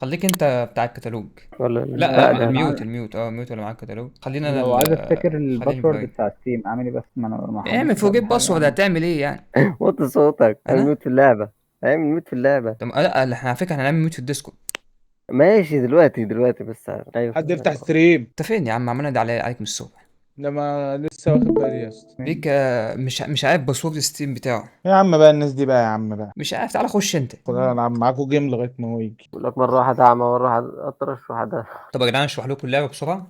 خليك انت بتاع الكتالوج. ولا لا لا انا ده الميوت عايز- الميوت الميوت اللي معاك الكتالوج، خلينا انا لو عايز افتكر خليني الباسورد براي. بتاع ستيم اعمل ايه؟ بس ما اعمل حدش فوق قال جيب لي حاجه باسورد، عنه. هتعمل ايه يعني؟ وطي صوتك، اعمل انا ميوت في اللعبة. اعمل ميوت في اللعبة. طب لا احنا على فكره هنعمل ميوت في الديسكورد. ماشي دلوقتي بس. ايوه حد كده. يفتح ستريم. انت فين يا عم؟ عمال ادعي عليك من الصبح. لما لسه واخد بالي يا اسطى. ليك مش عارف باسورد ستيم بتاعه. يا عم بقى الناس دي بقى، يا عم بقى. مش عارف، تعالى خش انت. خلينا نلعب معاكوا جيم لغايه ما هو يجي. بقول لك مرة واحدة أعمى، مرة واحدة أطرش، واحدة. طب يا جدعان اشرح لكم اللعبه بسرعه.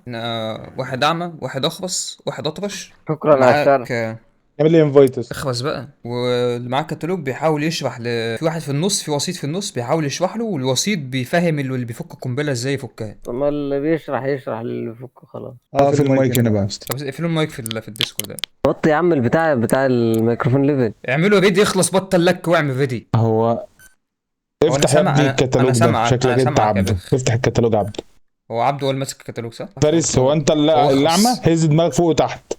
واحد اعمى، واحد اخرس، واحد اطرش. شكرا على الشرح. معاك اعمل لي انفايتس. اخرس بقى، واللي معاه الكتالوج بيحاول يشرح في واحد في النص، في وسيط في النص بيحاول يشرح له، والوسيط بيفهم اللي بيفك القنبله ازاي يفكها. طب ما اللي بيشرح يشرح اللي يفك خلاص. اه في المايك هنا بقى يا اسطى. طب اقفلوا المايك في الديسكورد ده. وطي يا عم البتاع بتاع الميكروفون ليفل. اعملوا ريدي، اخلص بطل لك واعمل ريدي. هو هو انا افتح يا سامع، ابني انا الكتالوج ده، سامعك، شكلك انا انت سامعك يا عبده. بخ. افتح الكتالوج عبده. هو عبده هو اللي ماسك الكتالوج صح؟ فارس، هو انت هو الاعمى؟ اخرس. هز دماغك فوق وتحت.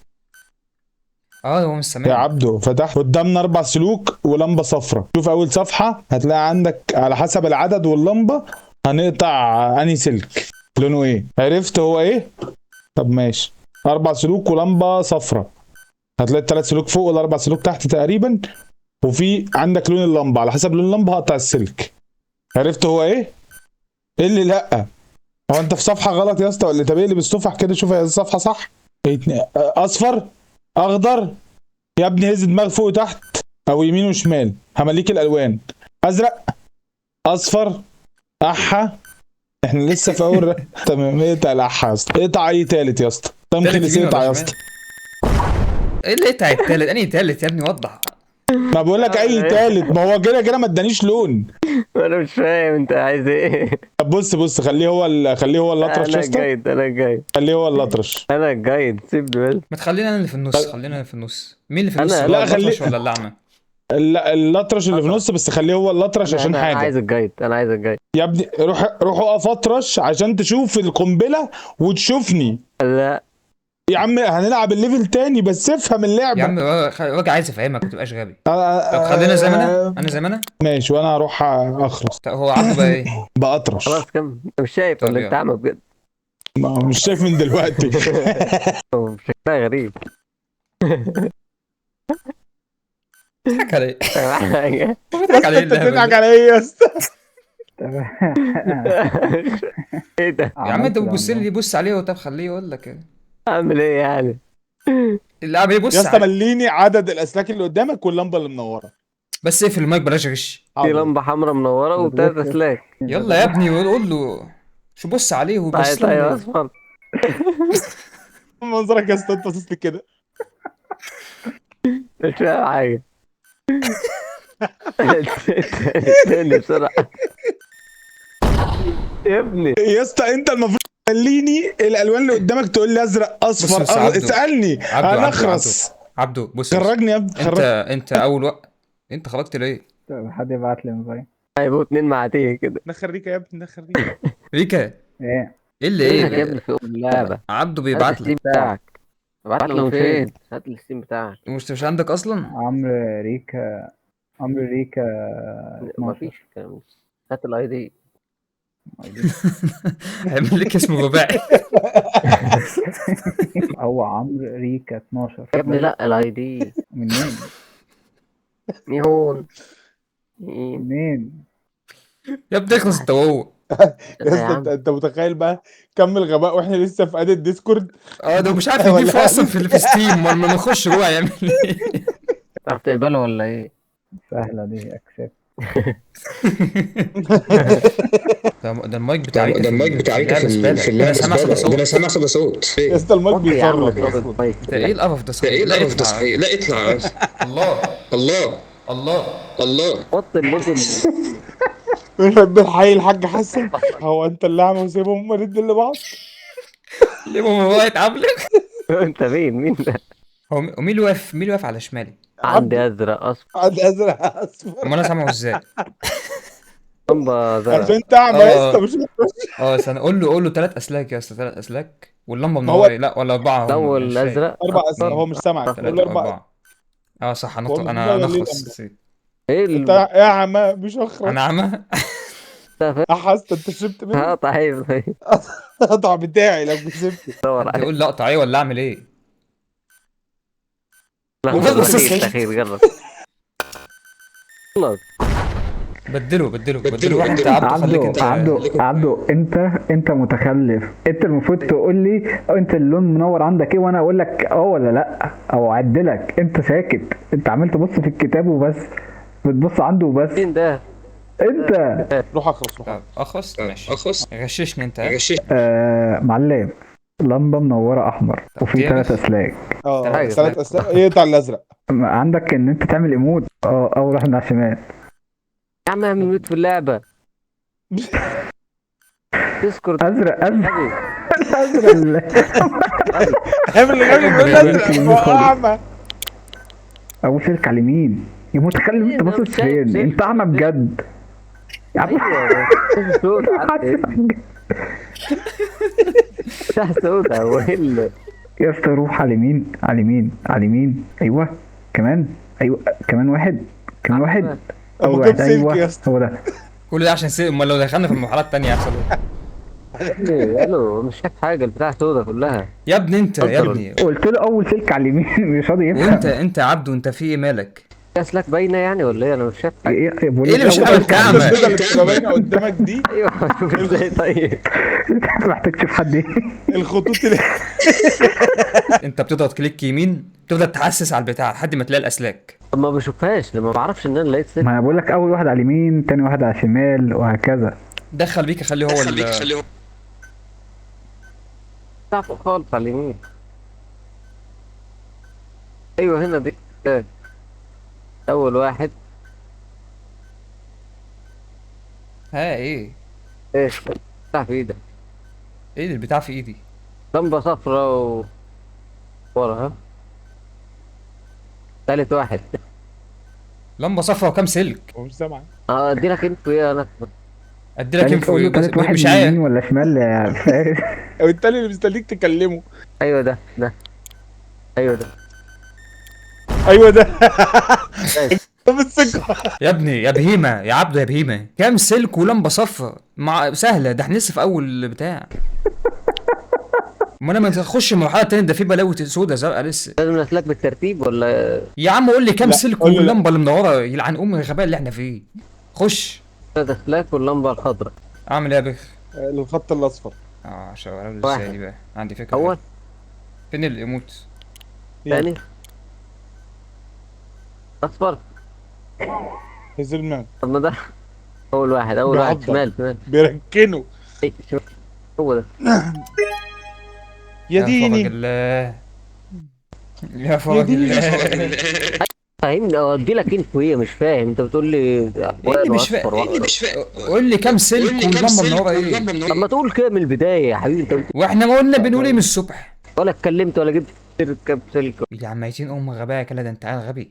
هو مش يا سامعني. عبده فتح قدامنا 4 سلوك ولمبه صفراء. شوف اول صفحه هتلاقي عندك على حسب العدد واللمبه هنقطع انهي سلك لونه ايه. عرفت هو ايه؟ طب ماشي. 4 سلوك ولمبه صفراء. هتلاقي ال3 سلوك فوق وال4 سلوك تحت تقريبا. وفي عندك لون اللمبه، على حسب لون اللمبه هقطع السلك. عرفت هو ايه؟ ايه اللي لا؟ هو انت في صفحه غلط يا اسطى ولا؟ طب اقلب الصفحه كده شوف هي الصفحه صح. اصفر، اخضر. يا ابني هز دماغك فوق وتحت او يمين وشمال، همليك الالوان. ازرق، اصفر، احا. احنا لسه في اول تمام. اقطع الاحا يا اسطى. اقطع اي تالت يا اسطى. تم تالت خلص يمين اقطع ولا يا شمال؟ اسطى. ايه اللي قطع التالت؟ انهي تالت يا ابني؟ وضح. ما بقول لك اي تالت، ما هو كده كده ما ادانيش لون. أنا مش فاهم أنت عايز إيه. طب بص خليه هو خليه هو الاطرش يا أنا اسطى. الجايد، أنا الجايد، خليه هو الاطرش. أنا الجايد، سيبني بس. ما تخلينا انا اللي في النص، خلينا انا في النص. مين اللي في النص؟ أنا اللي هو لا خليه الاطرش ولا الاعمى؟ الاطرش اللي في النص، بس خليه هو الاطرش عشان أنا عايز حاجه. الجايد، أنا عايز الجايد. يا ابني روح اقف اطرش عشان تشوف القنبله وتشوفني. لا يا عم هنلعب الليفل تاني بس افهم يا اللعبه. عم راجل عايز افهمك، ما تبقاش غبي. آه، طب خلينا زي ما آه، انا زي ما انا. ماشي وانا هروح اخرس. طب هو عبده بقى ايه؟ باطرش. خلاص كم، أنت مش شايف طب ولا أنت يلا. أعمى بجد؟ مش شايف من دلوقتي. شكلها غريب. بتضحك على ايه؟ حاجة. يا بتضحك على اسطى ايه انت اللعبه بتضحك دي؟ على ايه يا اسطى؟ إيه ده؟ يا عم انت عملت بتبص لي داونلود. ليه؟ بص عليه. طب خليه يقول لك إيه. أعمل إيه يعني؟ اللعبه ايه؟ يا بص اسطى عليه. مليني عدد الاسلاك اللي قدامك واللمبه اللي منوره. بس اقفل المايك بلاش غش. في حاضر. لمبة حمراء منورة وتلات بتغش. أسلاك. يلا يا ابني قول له. شو بص عليه وبص طيب له. أصفر. منظرك يا اسطى انت باصص لي كده. مش فاهم حاجة. استنى بسرعة يا ابني. يا اسطى انت المفروض تخليني الالوان اللي قدامك تقول لي ازرق اصفر بص عبده. اسالني انا اخرس. عبده بص. خرجني يا ابني انت خرجني. انت اول وقت. انت خرجت ليه؟ طب حد يبعت لي انفايت. هيبقوا اتنين معاتيه كده. نخريك يا ابني نخريك. ريكا. ايه؟ ايه اللي فينك يا ايه؟ ابني في اللعبة؟ عبده هات بيبعت الستيم لك. بتاعك. ابعت له من فين؟ هات الستيم بتاعك. مش عندك اصلا؟ عمرو ريكا، عمرو ريكا 12. مفيش الكلام ده. هات الاي دي. هيعمل لك اسم رباعي. هو عمرو ريكا 12 يا ابني لا الاي دي. منين؟ ميهون. مين؟ منين؟ يا ابني اخلص انت وهو. يا يا اسطى عم انت متخيل بقى كم الغباء واحنا لسه في اداه ديسكورد. ده مش عارف ولا يضيفه اصلا ألف. في ستيم، ما نخش جوه يعمل ايه؟ تعرف تقبله ولا ايه؟ سهلة دي اكسبت. ده المايك بتاع ريكا ده المايك بتاع ريكا اللعبه زباله. في ده انا اللعبه سامع زباله. صدى ده انا صوت. سامع صدى صوت. يا اسطى المايك وطي يا عم بيخرج صوت اصلا. المايك. ده ايه القرف ده ده صحيح؟ ايه لا القرف ده اطلع. صحيح؟ لا اطلع. الله. الله الله. الله. وطي الموت. بنحب الحي الحاج حسن. هو انت اللي عامل وسيبهم هم الاتنين لبعض. ليه ماما واقف عاملك؟ انت مين ده؟ مين اللي واقف؟ مين اللي واقف على شمالي؟ عندي ازرق اصفر. عاد ازرق اصفر. اما انا سامعه ازاي؟ لمبة زرق. عشان انت اعمى يا اسطى اه. مش استنى قول له 3 اسلاك يا اسطى، 3 اسلاك واللمبه ما هو منوره. لا ولا 4 هم الاول مش فاهم. الازرق اربع اصفر. هو مش سامعك. قول له ثلاثة اربع. 4. صح. هو مش انا مشغل ليه اخلص اللمبه؟ نسيت. ايه انت يا اعمى مش انا اخرس. عمى. احس انت شربت مني. اه طيب طيب. القطع بتاعي لو كسبت. دور عليه. تقول لقطة ايه ولا اعمل ايه؟ لحظة بس- تأخير تأخير جرب. خلاص. بدله واحد. انت عبده خليك عبده انت. عبده انت متخلف. انت المفروض تقول لي انت اللون منور عندك ايه وانا اقول لك اه ولا لا او اعدلك. انت ساكت، انت عمال تبص في الكتاب وبس، بتبص عنده وبس. مين ده؟ انت روح اخلص روح. طب اخص ماشي. أخص غششني انت ها؟ غشش. معلم، لمبه منوره احمر وفي جامد. 3 اسلاك. اه حاجة. 3 اسلاك يقطع الازرق. عندك ان انت تعمل ايموت اول واحد على الشمال. يا عم اعمل ميوت في اللعبة. تذكر ازرق غبي. اعمل اللي بيقول لك اعمى. اول سلك على اليمين. يا متخلف، انت باصص فين؟ انت اعمى بجد يا عم. ايوه سودة شاشه سودة وهل. يا اسطى روح على اليمين على اليمين على اليمين. ايوه كمان، ايوه كمان واحد، كمان واحد. ابو اول كام واحد سلك يا ايوه اسطى؟ هو ده. كل ده عشان امال لو دخلنا في المرحلة التانية يحصل ايه؟ الو مش شايف حاجه البتاع سودة كلها. يا ابني انت يا ابني. قلت له اول سلك على اليمين مش راضي يفهم. وانت يا عبده انت في ايه مالك؟ اسلاك باينه يعني ولا ايه؟ انا مش شايف حاجه. بقول ايه اللي لك مش أول عارف سلك. كعمة؟ البيضه اللي بتبقى باينه قدامك دي، ايوه شوف ازاي طيب. انت محتاج تشوف حد ايه. الخطوط اللي انت بتضغط كليك يمين تفضل تحسس على البتاع لحد ما تلاقي الاسلاك. طب ما بشوفهاش لما بعرفش ان انا لقيت سلك. ما انا بقول لك اول واحد على اليمين، تاني واحد على الشمال وهكذا. دخل بيك خليه هو خليه تعرف خالص على اليمين. ايوه هنا دي اول واحد. ها ايه؟ ايه بتاع في ايدك ايه اللي البتاع في ايدي؟ لمبه صفراء وراها تالت واحد. لمبة صفرا وكام سلك؟ مش سامع. اه ادي لك انت ايه انا. ادي لك انفو ايه تالت واحد مش من يمين عارف. ولا شمال يا فارس؟ والتاني اللي مستنيك تكلمه. ايوه ده ايوه ده ايوه ده. ماشي. طب السكه. يا ابني يا بهيمة يا عبده يا بهيمة كام سلك ولمبة صفرا مع سهلة ده احنا لسه في اول بتاع. ما انا ما تخش المرحلة التانية ده في بلاوي سودا زرقاء لسه. لازم الاسلاك بالترتيب ولا يا عم قول لي كام لا، سلك قول له لا. واللمبة اللي منورة يلعن ام الغباء اللي احنا فيه. خش. ثلاث اسلاك واللمبه الخضراء. اعمل ايه يا بخ؟ الخط الاصفر. شغاله له واحد. ازاي دي بقى؟ عندي فكرة. اول فين الايموت؟ ثاني اصفر. نزل معك. طب ما ده اول واحد اول واحد بيعضل. شمال بيركنوا. إيه، شمال. هو ده. يا فرج ديني. الله يا فرج ديني. الله. فاهمني اودي لك انت وهي مش فاهم انت بتقول لي ايه اللي مش فاهم؟ ايه مش فاهم. قول لي كام سلك واللمبة منورة ايه؟ طب ما تقول كده من البدايه يا حبيبي انت واحنا ما قلنا بنقول ايه من الصبح؟ ولا اتكلمت ولا جبت سلك. يا عم عايزين ام غباء كده ده انت عيل غبي.